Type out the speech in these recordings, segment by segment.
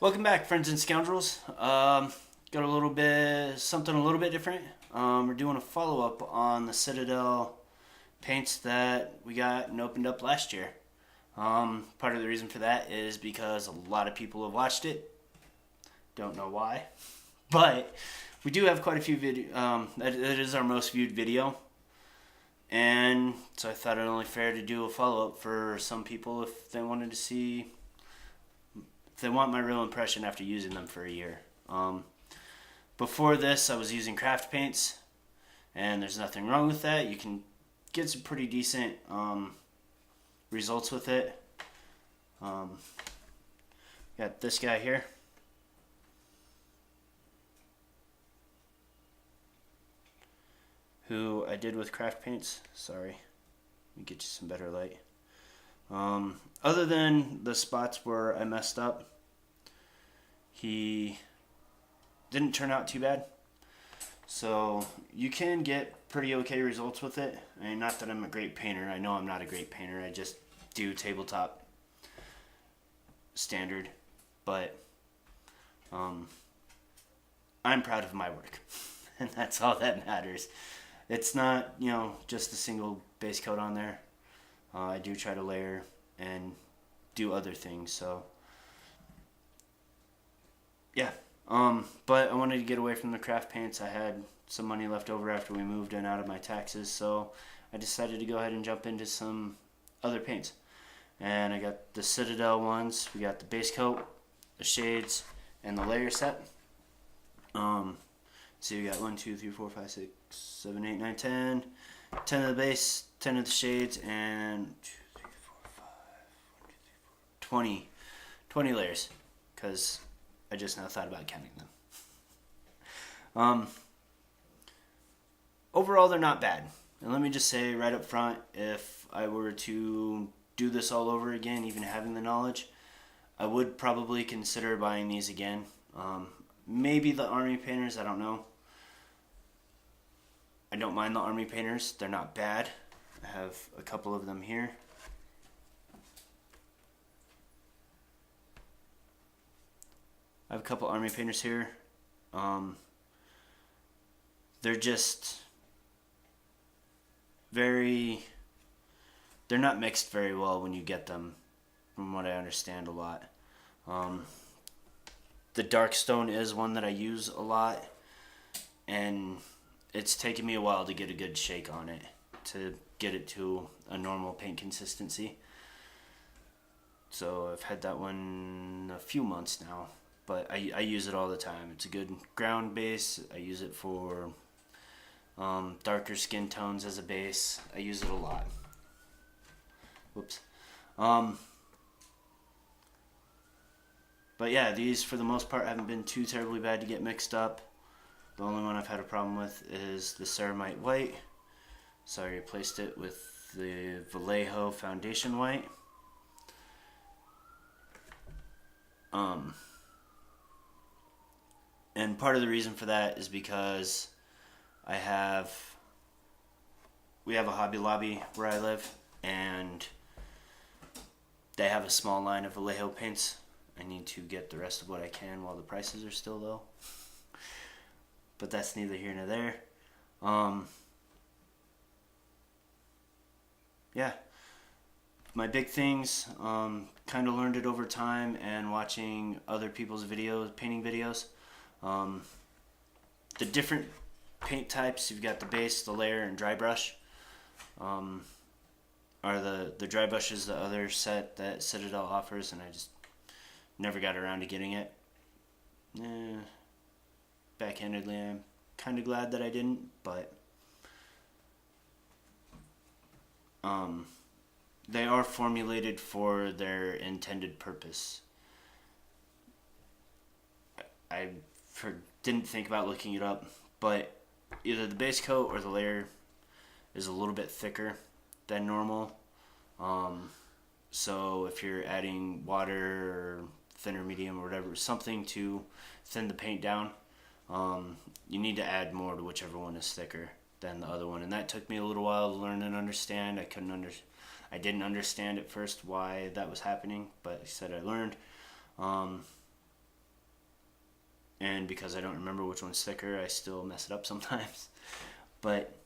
Welcome back, friends and scoundrels. Got something a little bit different. We're doing a follow up on the Citadel paints that we got and opened up last year. Part of the reason for that is because a lot of people have watched it. Don't know why, but we do have quite a few video. It is our most viewed video, and so I thought it only fair to do a follow up for some people if they wanted to see. They want my real impression after using them for a year. Before this, I was using craft paints, and there's nothing wrong with that. You can get some pretty decent results with it. Got this guy here. Who I did with craft paints. Sorry. Let me get you some better light. Other than the spots where I messed up, he didn't turn out too bad. So you can get pretty okay results with it. I mean, not that I'm a great painter. I know I'm not a great painter. I just do tabletop standard. But I'm proud of my work. And that's all that matters. It's not, just a single base coat on there. I do try to layer and do other things, so yeah. But I wanted to get away from the craft paints. I had some money left over after we moved in out of my taxes, so I decided to go ahead and jump into some other paints. And I got the Citadel ones. We got the base coat, the shades, and the layer set. So you got 1, 2, 3, 4, 5, 6, 7, 8, 9, 10. 10 of the base, 10 of the shades, and 2, 3, 4, 5, 1, 2, 3, 4, 20 layers, because I just now thought about counting them. Overall, they're not bad. And let me just say right up front, if I were to do this all over again, even having the knowledge, I would probably consider buying these again. Maybe the army painters, I don't know. I don't mind the army painters. They're not bad. I have a couple of them here. I have a couple army painters here. They're just they're not mixed very well when you get them, from what I understand a lot. The dark stone is one that I use a lot, and it's taken me a while to get a good shake on it, to get it to a normal paint consistency. So I've had that one a few months now, but I use it all the time. It's a good ground base. I use it for darker skin tones as a base. I use it a lot. Whoops. But yeah, these for the most part haven't been too terribly bad to get mixed up. The only one I've had a problem with is the ceramite white. So I replaced it with the Vallejo foundation white. And part of the reason for that is because we have a Hobby Lobby where I live, and they have a small line of Vallejo paints. I need to get the rest of what I can while the prices are still low. But that's neither here nor there. Yeah. My big things, kind of learned it over time and watching other people's videos, painting videos. The different paint types, you've got the base, the layer, and dry brush. Are the dry brush is the other set that Citadel offers, and I just never got around to getting it. Backhandedly, I'm kind of glad that I didn't, but they are formulated for their intended purpose. I didn't think about looking it up, but either the base coat or the layer is a little bit thicker than normal. So if you're adding water or thinner medium or whatever, something to thin the paint down, you need to add more to whichever one is thicker than the other one. And that took me a little while to learn and understand. I didn't understand at first why that was happening, but like I said, I learned. and because I don't remember which one's thicker, I still mess it up sometimes. But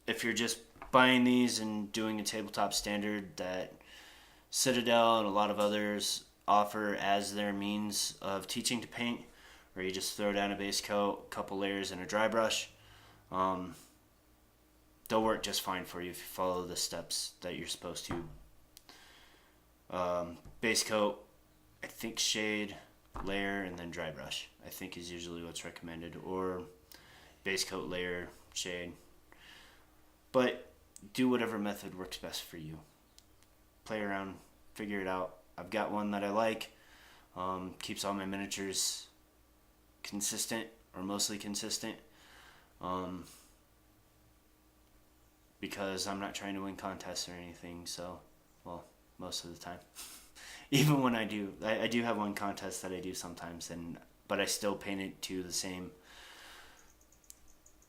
if you're just buying these and doing a tabletop standard that Citadel and a lot of others offer as their means of teaching to paint, where you just throw down a base coat, couple layers, and a dry brush, they'll work just fine for you if you follow the steps that you're supposed to. Base coat, I think shade, layer, and then dry brush, I think is usually what's recommended, or base coat, layer, shade. But do whatever method works best for you. Play around, figure it out. I've got one that I like, keeps all my miniatures consistent, or mostly consistent, because I'm not trying to win contests or anything, so, well, most of the time. Even when I do have one contest that I do sometimes, but I still paint it to the same,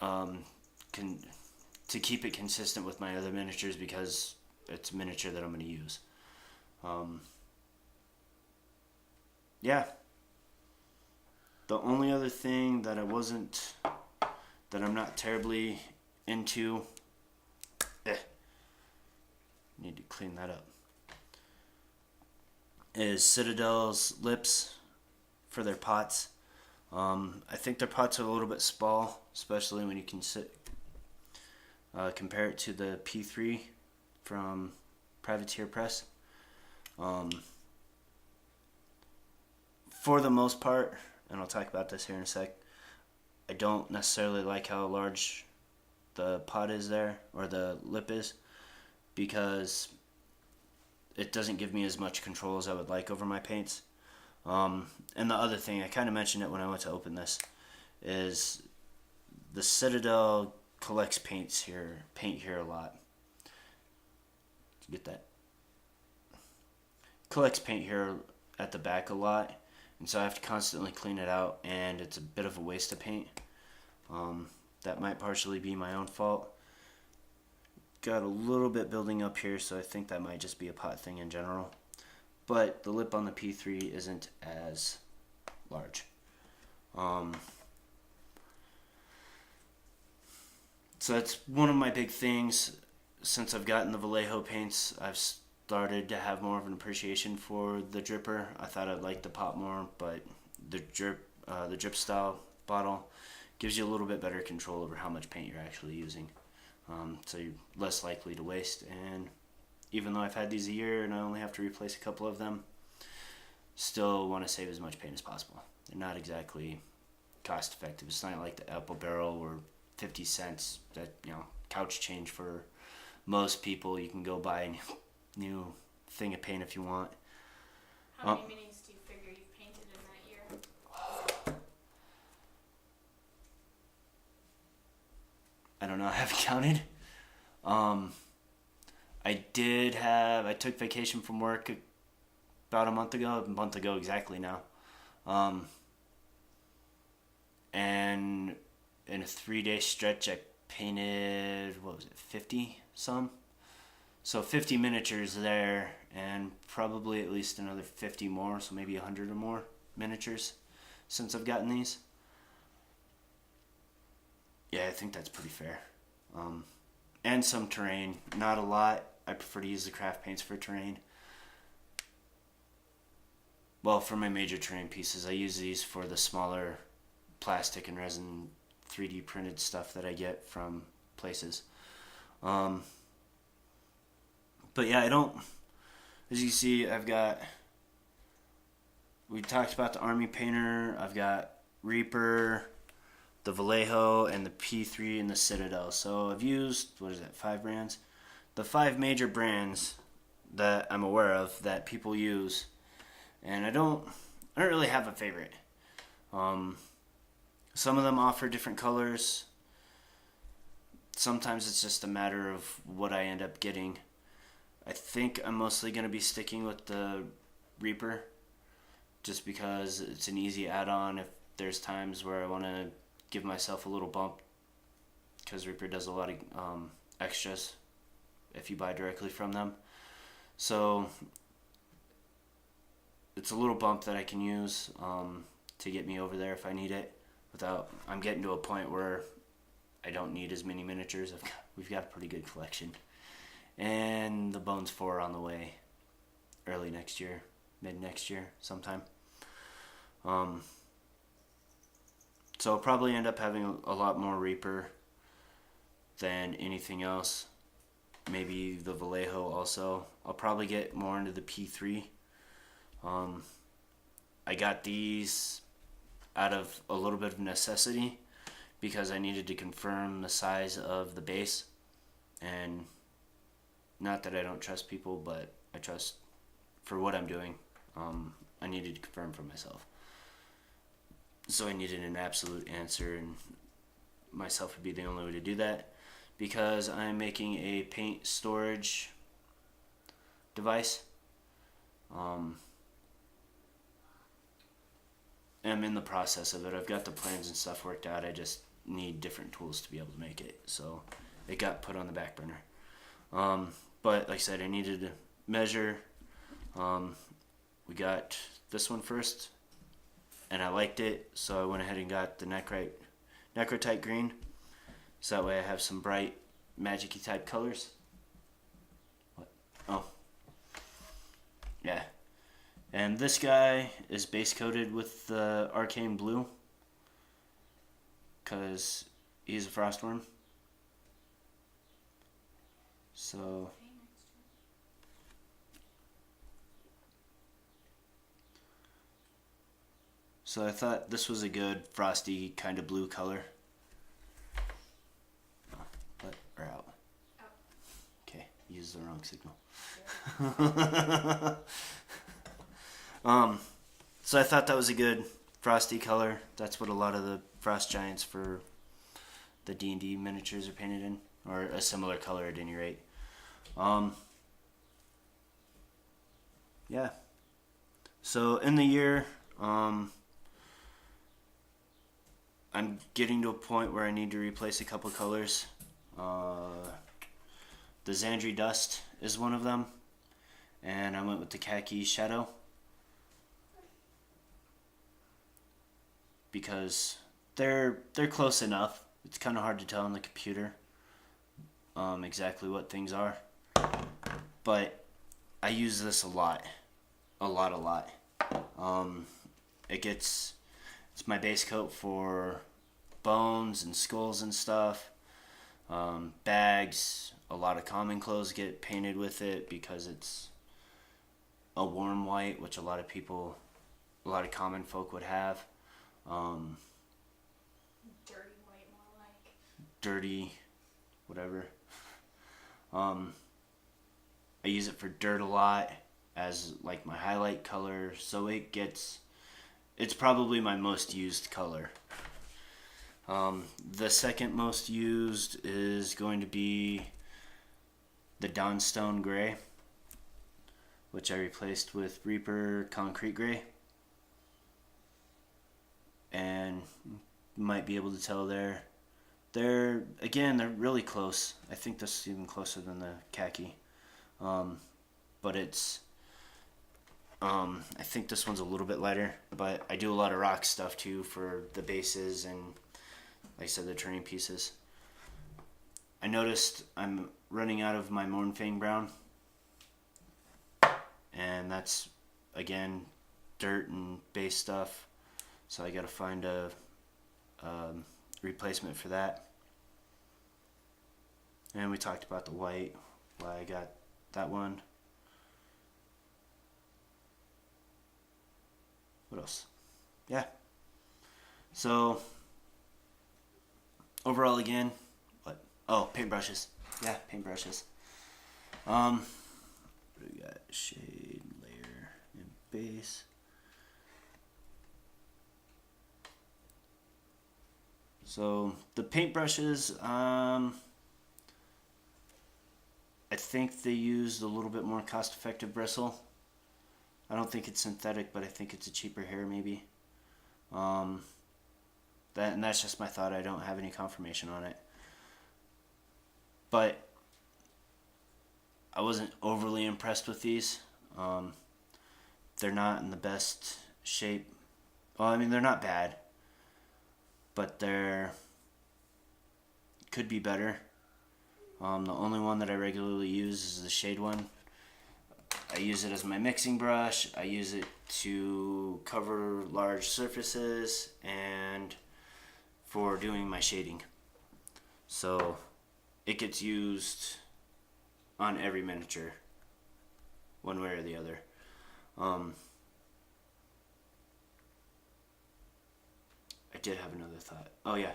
to keep it consistent with my other miniatures, because it's a miniature that I'm going to use. Yeah. The only other thing that I'm not terribly into, need to clean that up, is Citadel's lips for their pots. I think their pots are a little bit small, especially when you can compare it to the P3 from Privateer Press. For the most part, and I'll talk about this here in a sec, I don't necessarily like how large the pot is there, or the lip is, because it doesn't give me as much control as I would like over my paints. And the other thing, I kind of mentioned it when I went to open this, is the Citadel collects paint here a lot. Did you get that? Collects paint here at the back a lot, and so I have to constantly clean it out, and it's a bit of a waste of paint. That might partially be my own fault. Got a little bit building up here, so I think that might just be a pot thing in general. But the lip on the P3 isn't as large. So that's one of my big things. Since I've gotten the Vallejo paints, I've started to have more of an appreciation for the dripper. I thought I'd like the pot more, but the drip style bottle gives you a little bit better control over how much paint you're actually using. So you're less likely to waste. And even though I've had these a year and I only have to replace a couple of them, still want to save as much paint as possible. They're not exactly cost effective. It's not like the Apple Barrel or 50 cents that, couch change for most people. You can go buy a new thing of paint if you want. How many minis do you figure you've painted in that year? I don't know. I haven't counted. I took vacation from work about a month ago exactly now. And in a 3-day stretch, I painted, 50 some? So 50 miniatures there, and probably at least another 50 more, so maybe 100 or more miniatures since I've gotten these. Yeah, I think that's pretty fair. And some terrain, not a lot. I prefer to use the craft paints for terrain. Well, for my major terrain pieces, I use these for the smaller plastic and resin 3D printed stuff that I get from places. But yeah, as you see, we talked about the Army Painter, I've got Reaper, the Vallejo, and the P3 and the Citadel. So I've used, 5 brands? The 5 major brands that I'm aware of that people use, and I don't really have a favorite. Some of them offer different colors. Sometimes it's just a matter of what I end up getting. I think I'm mostly going to be sticking with the Reaper, just because it's an easy add-on if there's times where I want to give myself a little bump, because Reaper does a lot of extras if you buy directly from them. So it's a little bump that I can use. to get me over there if I need it. I'm getting to a point where I don't need as many miniatures. We've got a pretty good collection. And the Bones 4 on the way early next year, mid next year sometime. So I'll probably end up having a lot more Reaper than anything else. Maybe the Vallejo also. I'll probably get more into the P3. I got these out of a little bit of necessity because I needed to confirm the size of the base. And not that I don't trust people, but I trust for what I'm doing. I needed to confirm for myself. So I needed an absolute answer, and myself would be the only way to do that because I'm making a paint storage device. I'm in the process of it. I've got the plans and stuff worked out. I just need different tools to be able to make it. So it got put on the back burner. But like I said, I needed to measure. We got this one first, and I liked it, so I went ahead and got the Necrotite green. So that way I have some bright, magic-y type colors. What? Oh. Yeah. And this guy is base coated with the arcane blue because he's a frostworm. So I thought this was a good frosty kind of blue color. Let her out. Okay, use the wrong signal. So I thought that was a good frosty color. That's what a lot of the frost giants for the D&D miniatures are painted in, or a similar color at any rate. Yeah. So in the year, I'm getting to a point where I need to replace a couple colors. The Xandri Dust is one of them, and I went with the Khaki Shadow because they're close enough. It's kind of hard to tell on the computer exactly what things are, but I use this a lot. It's my base coat for bones and skulls and stuff. Bags, a lot of common clothes get painted with it because it's a warm white, which a lot of common folk would have. Dirty white, more like. Dirty, whatever. I use it for dirt a lot as like my highlight color, so it's probably my most used color. The second most used is going to be the Dawnstone Gray, which I replaced with Reaper Concrete Gray. And you might be able to tell they're really close. I think this is even closer than the khaki. But it's I think this one's a little bit lighter, but I do a lot of rock stuff too for the bases and, like I said, the turning pieces. I noticed I'm running out of my Mournfang Brown, and that's, again, dirt and base stuff, so I gotta find a replacement for that. And we talked about the white, why I got that one. What else? Yeah. So, overall again, what? Oh, paintbrushes. Yeah, paintbrushes. What do we got? Shade, layer, and base. So, the paintbrushes, I think they used a little bit more cost-effective bristle. I don't think it's synthetic, but I think it's a cheaper hair, maybe. That's just my thought. I don't have any confirmation on it. But I wasn't overly impressed with these. They're not in the best shape well, I mean, they're not bad, but they're could be better. The only one that I regularly use is the shade one. I use it as my mixing brush. I use it to cover large surfaces and for doing my shading. So it gets used on every miniature, one way or the other. I did have another thought. Oh yeah,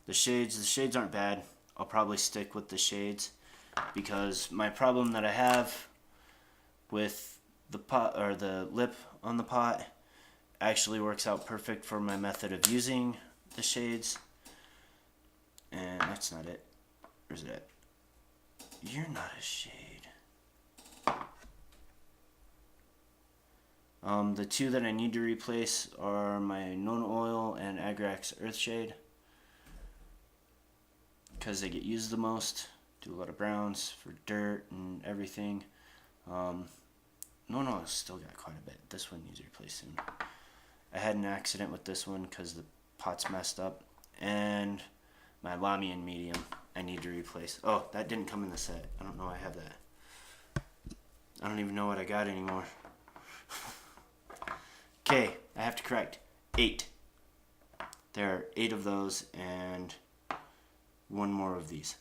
the shades aren't bad. I'll probably stick with the shades because my problem that I have with the pot or the lip on the pot actually works out perfect for my method of using the shades. And that's not it. Where's it at? You're not a shade. The two that I need to replace are my Known Oil and Agrax Earthshade because they get used the most. Do a lot of browns for dirt and everything. Known Oil's still got quite a bit. This one needs replaced soon. I had an accident with this one because the pot's messed up, and my Lamian medium I need to replace. Oh, that didn't come in the set. I don't know I have that. I don't even know what I got anymore. Okay, I have to correct. 8. There are 8 of those and 1 more of these.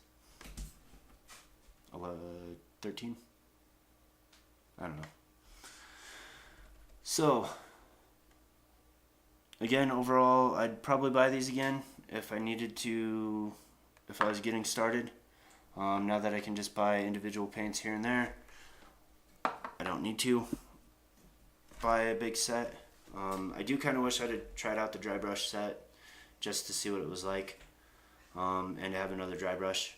13? I don't know. So, again, overall, I'd probably buy these again if I needed to, if I was getting started. Now that I can just buy individual paints here and there, I don't need to buy a big set. I do kind of wish I'd have tried out the dry brush set just to see what it was like, and have another dry brush.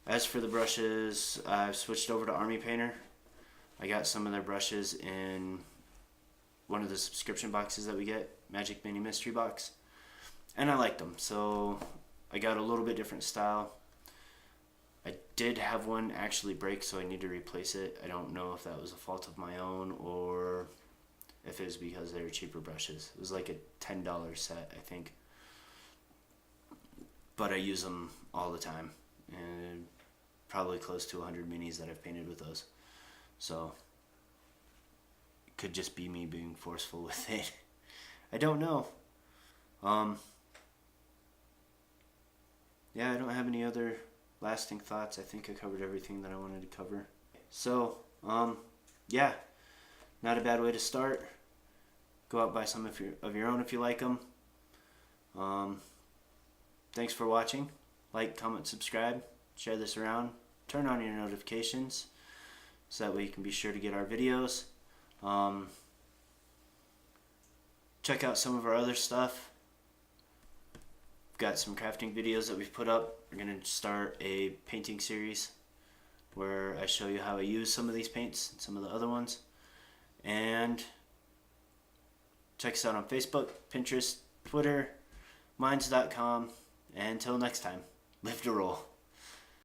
As for the brushes, I've switched over to Army Painter. I got some of their brushes in one of the subscription boxes that we get, Magic Mini Mystery Box, and I liked them, so I got a little bit different style. I did have one actually break, so I need to replace it. I don't know if that was a fault of my own or if it was because they were cheaper brushes. It was like a $10 set, I think. But I use them all the time, and probably close to 100 minis that I've painted with those. So it could just be me being forceful with it. I don't know. Yeah, I don't have any other lasting thoughts. I think I covered everything that I wanted to cover. So, yeah, not a bad way to start. Go out, buy some of your own if you like them. Thanks for watching. Like, comment, subscribe, share this around. Turn on your notifications so that way you can be sure to get our videos. Check out some of our other stuff. We've got some crafting videos that we've put up. We're going to start a painting series where I show you how I use some of these paints and some of the other ones. And check us out on Facebook, Pinterest, Twitter, minds.com. And until next time, live to roll.